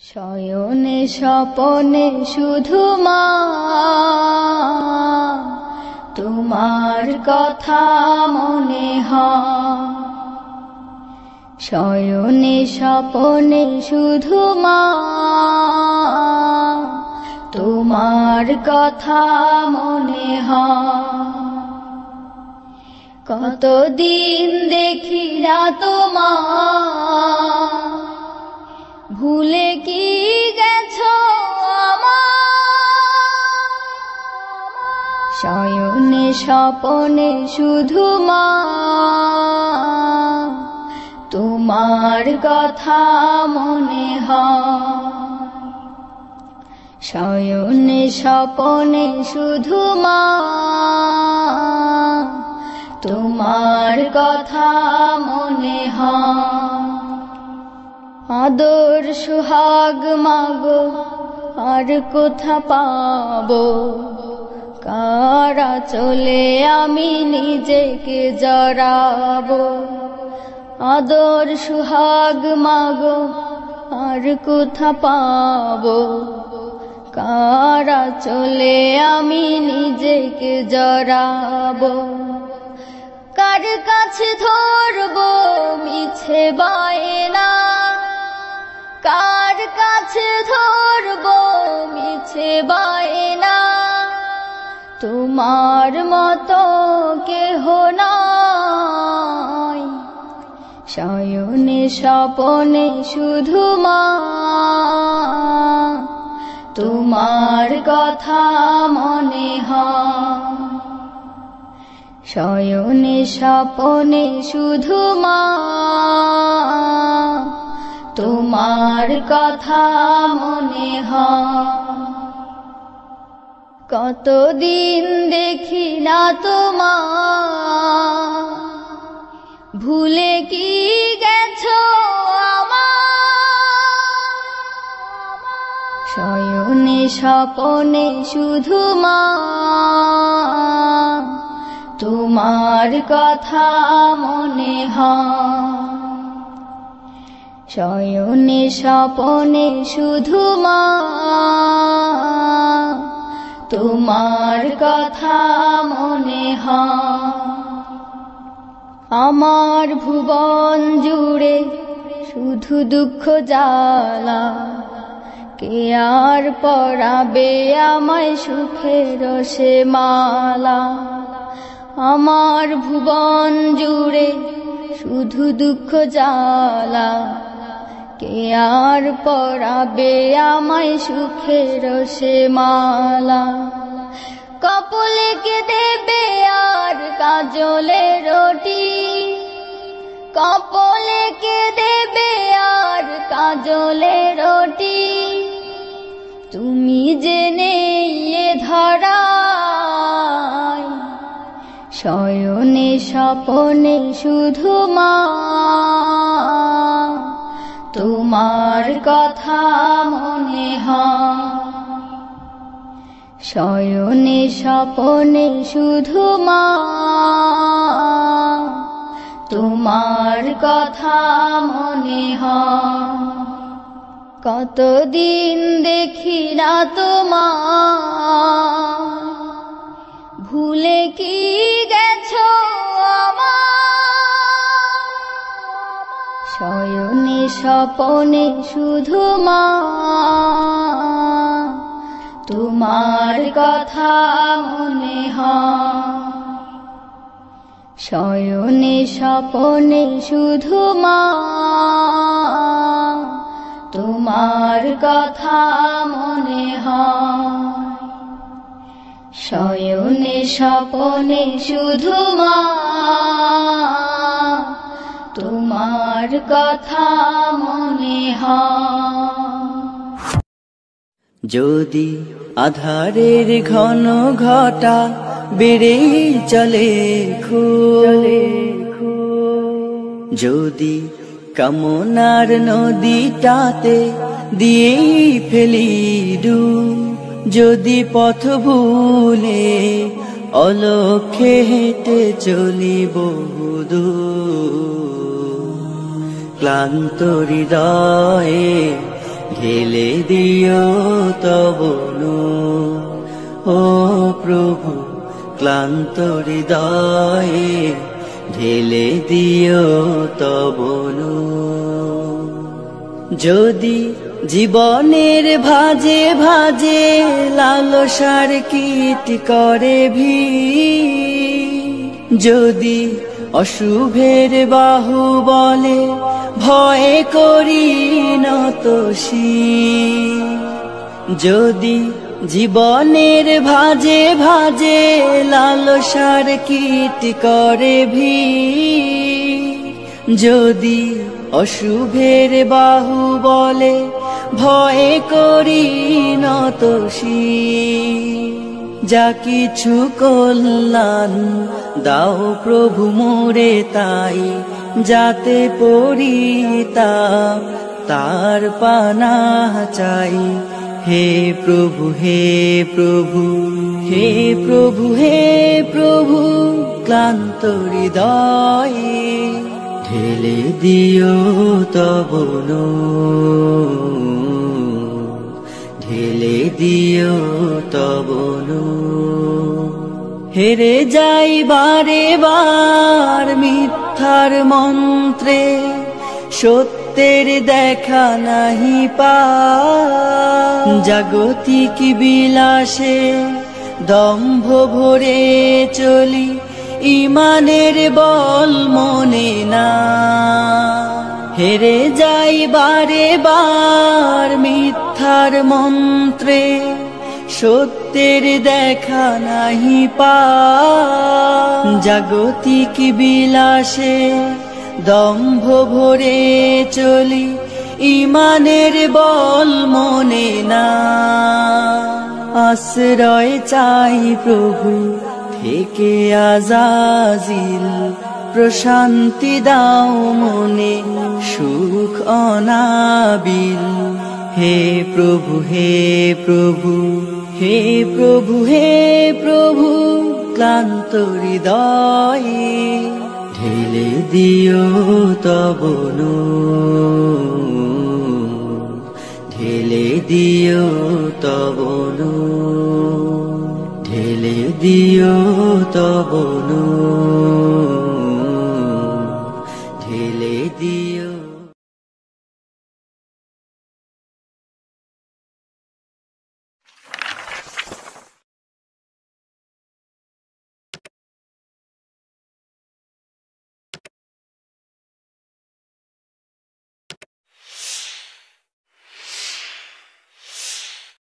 শয়নে স্বপনে শুধু মা তোমার কথা মনে হয়। শয়নে স্বপনে শুধু মা তোমার কথা মনে হয়। কতদিন দেখি না তোমার, ভুলে কি গেছো আমার। শয়নে স্বপনে শুধু মা তোমার কথা মনে হয়। শয়নে স্বপনে শুধু মা তোমার কথা মনে হয়। আদর সুহাগ মাগো আর কোথা পাবো, কারা চলে আমি নিজেকে জড়াবো। আদর সুহাগ মাগো আর কোথা পাবো, কারা চলে আমি নিজেকে জড়াবো। কার কাছে ধরবো মিছে বায়না, কার কাছে ধরবো মিছে বায়না। তোমার মতো কেহ নাই। শয়নে স্বপনে শুধু মা তোমার কথা মনে হয়। শয়নে স্বপনে শুধু মা তোমার কথা মনে হয়। কতদিন দেখি না তোমার, ভুলে কি গেছো আমার। শয়নে স্বপনে শুধু মা তোমার কথা মনে হয়। শয়নে স্বপনে শুধু মা তোমার কথা মনে হয়। আমার ভুবন জুড়ে শুধু দুঃখ জ্বালা, কে আর পরাবে আমায় সুখের সে মালা। আমার ভুবন জুড়ে শুধু দুঃখ জ্বালা, কে আর পরাবে আমায় সুখের সে মালা। কপালে কে দেবে আর কাজলে রুটি, কপালে কে দেবে আর কাজলে রুটি। তুমি জেনে এ ধরায়। শয়নে স্বপনে শুধু মা তোমার কথা মনে হয়। শয়নে স্বপনে শুধু মা তোমার কথা মনে হয়। কতদিন দেখি না তোমার, ভুলে কি গেছো আমার। শয়নে স্বপনে শুধু মা তোমার কথা মনে হয়। শয়নে স্বপনে শুধু মা তোমার কথা মনে হয়। শয়নে স্বপনে শুধু মা তোমার কথা মনে হয়। যদি আধারের ঘন ঘটা বেড়ে চলে যদি কামনার নদীটাতে দিয়ে ফেলি ডুব, যদি পথ ভুলে অলক্ষ্যে হেঁটে চলি বহুদূর, ক্লান্ত হৃদয়ে ঢেলে দিও তব নূর। ও প্রভু ক্লান্ত হৃদয়ে ঢেলে দিও তব নূর। যদি জীবনের ভাজে ভাজে লালসার কীট করে ভিড়, যদি অশুভের বাহু বলে ভয় করি নত শির, যদি জীবনের ভাজে ভাজে লালসার কীট করে ভিড়, যদি অশুভের বাহু বলে ভয় করি নত শির, যা কিছু কল্যাণ দাও প্রভু মোরে তাই, যাতে পরিতাপ তার পানাহ চাই। হে প্রভু হে প্রভু হে প্রভু হে প্রভু ক্লান্ত হৃদয়ে ঢেলে দিও তব নূর, ঢেলে দিও তব নূর। হেরে যাই বারে বার মিথ্যার মন্ত্রে, সত্যের দেখা নাহি পাই, জাগতিক বিলাসে দম্ভ ভরে চলি, ইমানের বল মনে না। হেরে যাই বারে বার মিথ্যার মন্ত্রে, সত্যের দেখা নাহি পাই, জাগতিক বিলাসে দম্ভ ভরে চলি, ইমানের বল মনে না। আশ্রয় চাই প্রভু থেকে আজাজিল, প্রশান্তি দাও মনে সুখ অনাবিল। হে প্রভু হে প্রভু হে প্রভু হে প্রভু ক্লান্ত হৃদয়ে ঢেলে দিও তব নূর, ঢেলে দিও তব নূর, ঢেলে দিও তব নূর।